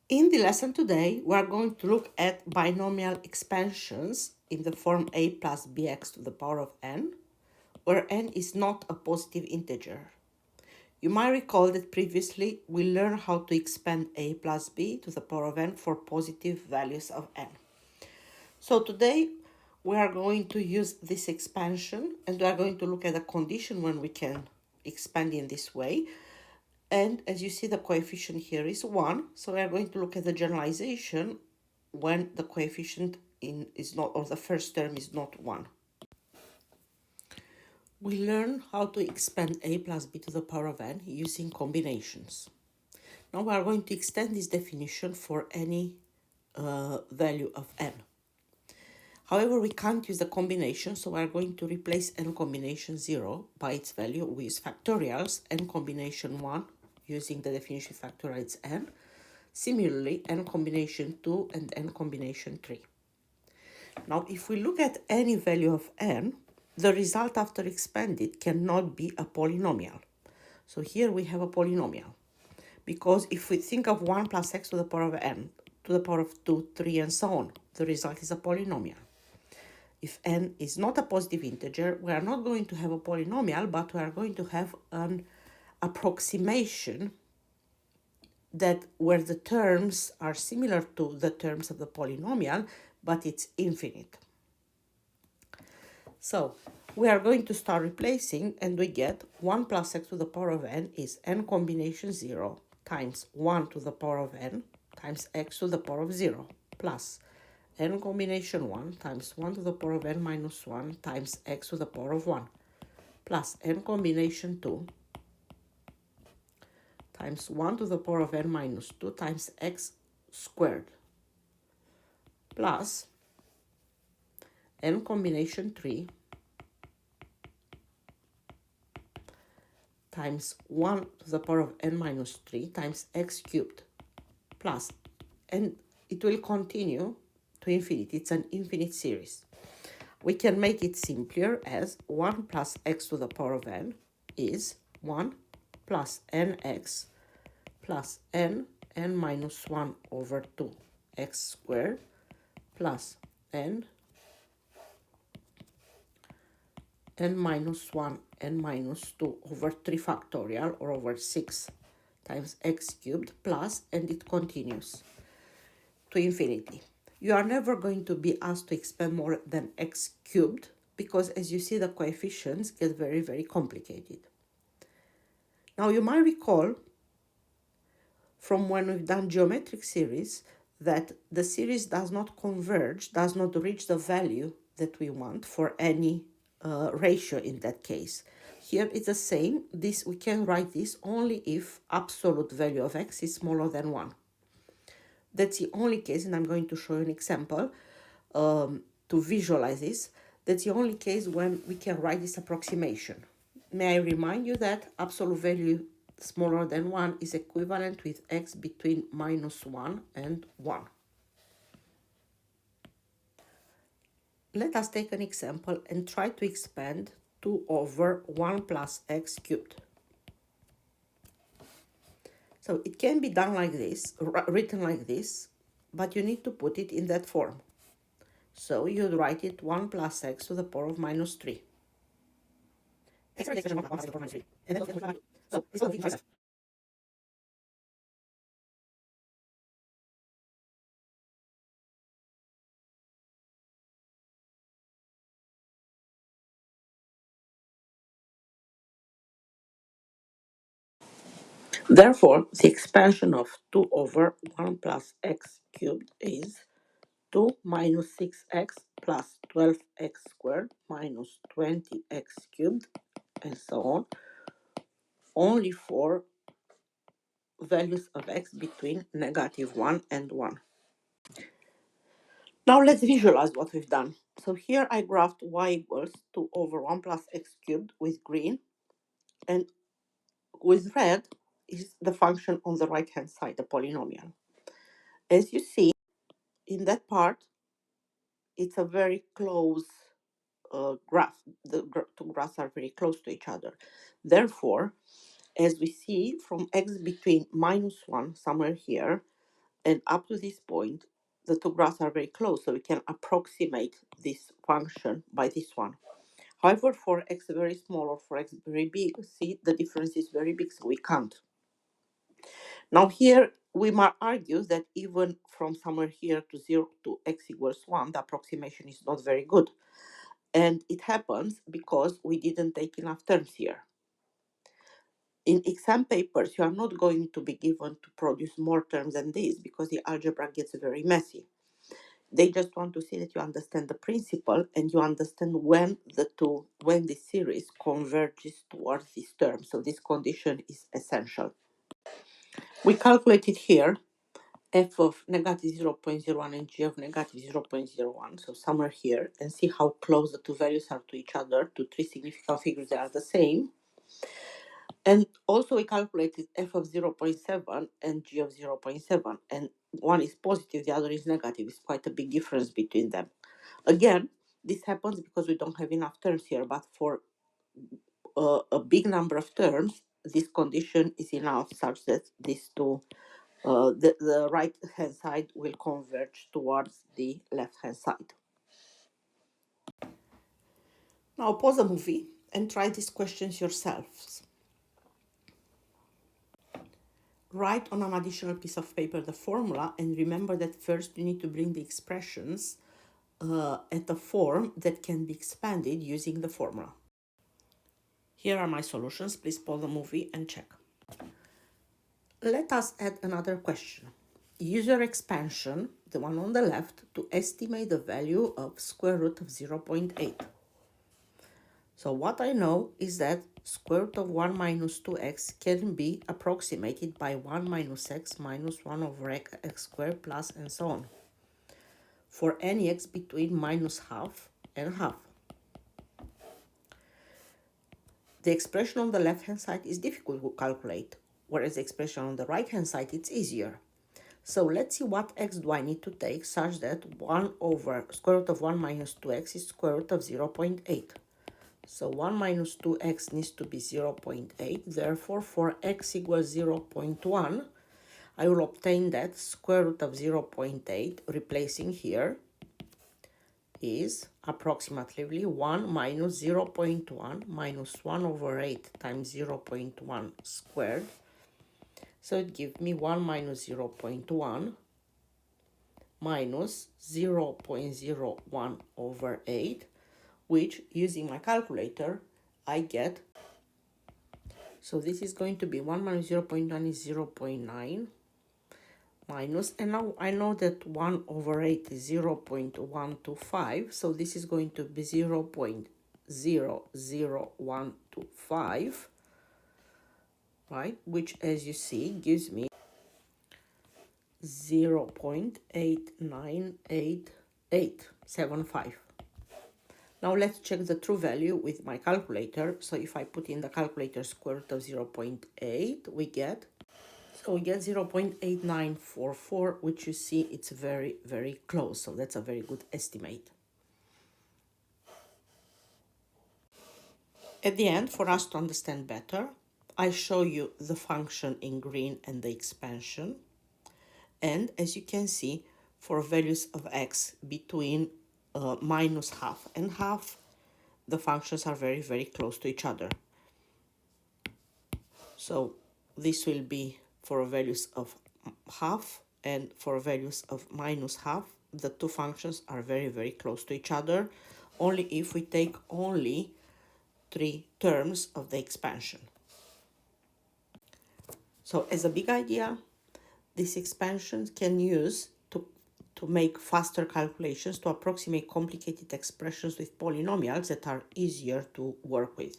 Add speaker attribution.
Speaker 1: In the lesson today, we are going to look at binomial expansions in the form a plus bx to the power of n, where n is not a positive integer. You might recall that previously we learned how to expand a plus b to the power of n for positive values of n. So today we are going to use this expansion and we are going to look at a condition when we can expand in this way. And as you see, the coefficient here is 1. So we are going to look at the generalization when the coefficient is not, or the first term is not 1. We learn how to expand a plus b to the power of n using combinations. Now we are going to extend this definition for any value of n. However, we can't use the combination, so we are going to replace n combination 0 by its value with factorials, n combination 1 using the definition factorial it's n. Similarly, n combination 2 and n combination 3. Now, if we look at any value of n, the result after expanded cannot be a polynomial. So here we have a polynomial. Because if we think of 1 plus x to the power of n, to the power of 2, 3, and so on, the result is a polynomial. If n is not a positive integer, we are not going to have a polynomial, but we are going to have an approximation that where the terms are similar to the terms of the polynomial, but it's infinite. So we are going to start replacing, and we get 1 plus x to the power of n is n combination 0 times 1 to the power of n times x to the power of 0 plus n combination 1 times 1 to the power of n minus 1 times x to the power of 1 plus n combination 2 times 1 to the power of n minus 2 times x squared plus n combination 3 times 1 to the power of n minus 3 times x cubed plus, and it will continue to infinity. It's an infinite series. We can make it simpler as 1 plus x to the power of n is 1 plus nx plus n minus 1 over 2 x squared plus n minus 1 n minus 2 over 3 factorial or over 6 times x cubed plus, and it continues to infinity. You are never going to be asked to expand more than x cubed because, as you see, the coefficients get very, very complicated. Now, you might recall from when we've done geometric series that the series does not converge, does not reach the value that we want for any ratio in that case. Here it's the same. This we can write this only if absolute value of x is smaller than 1. That's the only case, and I'm going to show you an example to visualize this. That's the only case when we can write this approximation. May I remind you that absolute value smaller than 1 is equivalent with x between minus 1 and 1. Let us take an example and try to expand 2 over 1 plus x cubed. So it can be done like this, written like this, but you need to put it in that form. So you'd write it 1 plus x to the power of minus 3. Therefore, the expansion of 2 over 1 plus x cubed is 2 minus 6x plus 12x squared minus 20x cubed, and so on, only for values of x between negative 1 and 1. Now let's visualize what we've done. So here I graphed y equals 2 over 1 plus x cubed with green, and with red is the function on the right hand side, the polynomial. As you see, in that part, it's a very close graph. The two graphs are very close to each other. Therefore, as we see from x between minus 1 somewhere here, And up to this point, the two graphs are very close, so we can approximate this function by this one. However, for x very small or for x very big, see, the difference is very big, so we can't. Now here, we might argue that even from somewhere here to 0 to x equals 1, the approximation is not very good. And it happens because we didn't take enough terms here. In exam papers, you are not going to be given to produce more terms than this because the algebra gets very messy. They just want to see that you understand the principle and you understand when this series converges towards this term. So this condition is essential. We calculated here f of negative 0.01 and g of negative 0.01, so somewhere here, and see how close the two values are to each other. To three significant figures, they are the same. And also we calculated f of 0.7 and g of 0.7, and one is positive, the other is negative. It's quite a big difference between them. Again, this happens because we don't have enough terms here, but for a big number of terms, this condition is enough such that these two, the right hand side will converge towards the left hand side. Now pause the movie and try these questions yourselves. Write on an additional piece of paper the formula, and remember that first you need to bring the expressions at a form that can be expanded using the formula. Here are my solutions. Please pause the movie and check. Let us add another question. Use your expansion, the one on the left, to estimate the value of square root of 0.8. So what I know is that square root of 1 minus 2x can be approximated by 1 minus x minus 1 over x squared plus and so on, for any x between minus half and half. The expression on the left hand side is difficult to calculate, whereas the expression on the right hand side it's easier. So let's see what x do I need to take such that 1 over square root of 1 minus 2x is square root of 0.8. So 1 minus 2x needs to be 0.8. Therefore, for x equals 0.1, I will obtain that square root of 0.8, replacing here, is approximately 1 minus 0.1 minus 1 over 8 times 0.1 squared. So it gives me 1 minus 0.1 minus 0.01 over 8, which, using my calculator, I get. So this is going to be 1 minus 0.1 is 0.9 minus, and now I know that 1 over 8 is 0.125, so this is going to be 0.00125, right, which, as you see, gives me 0.89875. Now let's check the true value with my calculator. So if I put in the calculator square root of 0.8, we get 0.8944, which you see it's very, very close. So that's a very good estimate. At the end, for us to understand better, I show you the function in green and the expansion. And as you can see, for values of x between minus half and half, the functions are very, very close to each other. So this will be for values of half, and for values of minus half, the two functions are very, very close to each other, only if we take only 3 terms of the expansion. So as a big idea, this expansion can use to make faster calculations, to approximate complicated expressions with polynomials that are easier to work with.